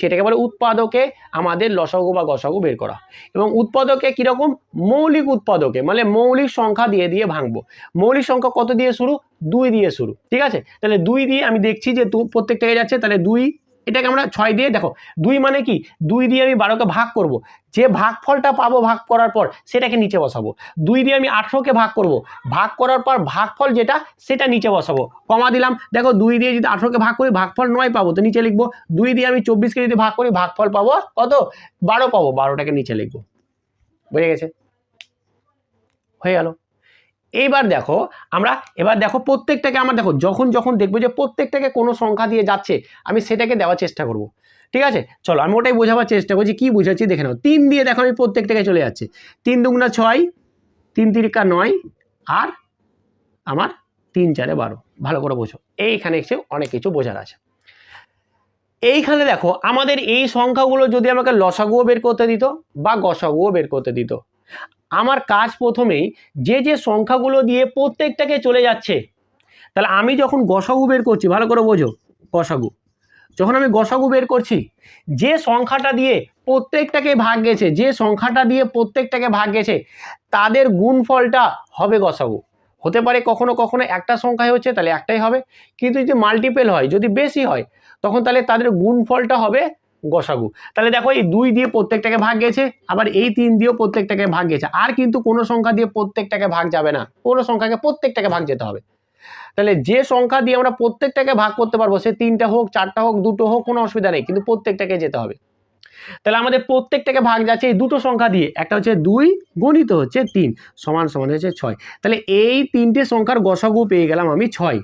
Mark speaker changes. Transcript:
Speaker 1: সেটাকে বলে উৎপাদকে আমাদের লসাগু বা গসাগু বের করা। এবং উৎপাদকে কিরকম, মৌলিক উৎপাদকে মানে মৌলিক সংখ্যা দিয়ে দিয়ে ভাঙবো। মৌলিক সংখ্যা কত দিয়ে শুরু, 2 দিয়ে শুরু, ঠিক আছে। তাহলে 2 দিয়ে আমি দেখছি যে প্রত্যেকটাকে যাচ্ছে, তাহলে 2, এটাকে আমরা 6 দিয়ে, দেখো 2 মানে কি, 2 দিয়ে আমি 12কে ভাগ করব, যে ভাগফলটা পাবো ভাগ করার পর সেটাকে নিচে বসাবো। 2 দিয়ে আমি 18কে ভাগ করব, ভাগ করার পর ভাগফল যেটা সেটা নিচে বসাবো, কমা দিলাম। দেখো 2 দিয়ে যদি 18কে ভাগ করি ভাগফল 9 পাবো, তো নিচে লিখবো। 2 দিয়ে আমি 24কে যদি ভাগ করি ভাগফল পাবো কত, 12 পাবো, 12টাকে নিচে লিখবো। বুঝে গেছে, হয়ে গেল। এইবার দেখো আমরা, এবার দেখো প্রত্যেকটাকে আমার, দেখো যখন যখন দেখবো যে প্রত্যেকটাকে কোনো সংখ্যা দিয়ে যাচ্ছে আমি সেটাকে দেওয়ার চেষ্টা করব, ঠিক আছে। চলো আমি ওটাই বোঝাবার চেষ্টা করছি, কি বুঝাচ্ছি দেখে নাও। 3 দিয়ে দেখো আমি প্রত্যেকটাকে চলে যাচ্ছে, 3 দুগুণা 6, 3 তিরিকা 9, আর আমার 3 4 12। ভালো করে বোঝো, এইখানে এসে অনেক কিছু বোঝার আছে। এইখানে দেখো আমাদের এই সংখ্যাগুলো যদি আমাকে লসাগুও বের করতে দিত বা গসাগুও বের করতে দিত, আমার কাজ প্রথমেই যে যে সংখ্যাগুলো দিয়ে প্রত্যেকটাকে চলে যাচ্ছে, তাহলে আমি যখন গসাগু বের করছি, ভালো করে বোঝো, গসাগু যখন আমি গসাগু বের করছি, যে সংখ্যাটা দিয়ে প্রত্যেকটাকে ভাগ গেছে, যে সংখ্যাটা দিয়ে প্রত্যেকটাকে ভাগ গেছে তাদের গুণফলটা হবে গসাগু। হতে পারে কখনো কখনো একটা সংখ্যায় হচ্ছে তাহলে একটাই হবে, কিন্তু যদি মাল্টিপল হয়, যদি বেশি হয়, তখন তাহলে তাদের গুণফলটা হবে গসাগু। তাহলে দেখো এই 2 দিয়ে প্রত্যেকটাকে ভাগ গেছে, আবার এই 3 দিয়েও প্রত্যেকটাকে ভাগ গেছে, আর কিন্তু কোনো সংখ্যা দিয়ে প্রত্যেকটাকে ভাগ যাবে না, কোনো সংখ্যাকে প্রত্যেকটাকে ভাগ যেতে হবে। তাহলে যে সংখ্যা দিয়ে আমরা প্রত্যেকটাকে ভাগ করতে পারবো, সে 3টা হোক 4টা হোক 2টো হোক, কোনো অসুবিধা নেই, কিন্তু প্রত্যেকটাকে যেতে হবে। তাহলে আমাদের প্রত্যেকটাকে ভাগ যাচ্ছে এই দুটো সংখ্যা দিয়ে, একটা হচ্ছে 2 গণিত হচ্ছে 3 সমান সমান হচ্ছে 6। তাহলে এই 3টে সংখ্যার গসাগু পেয়ে গেলাম আমি 6।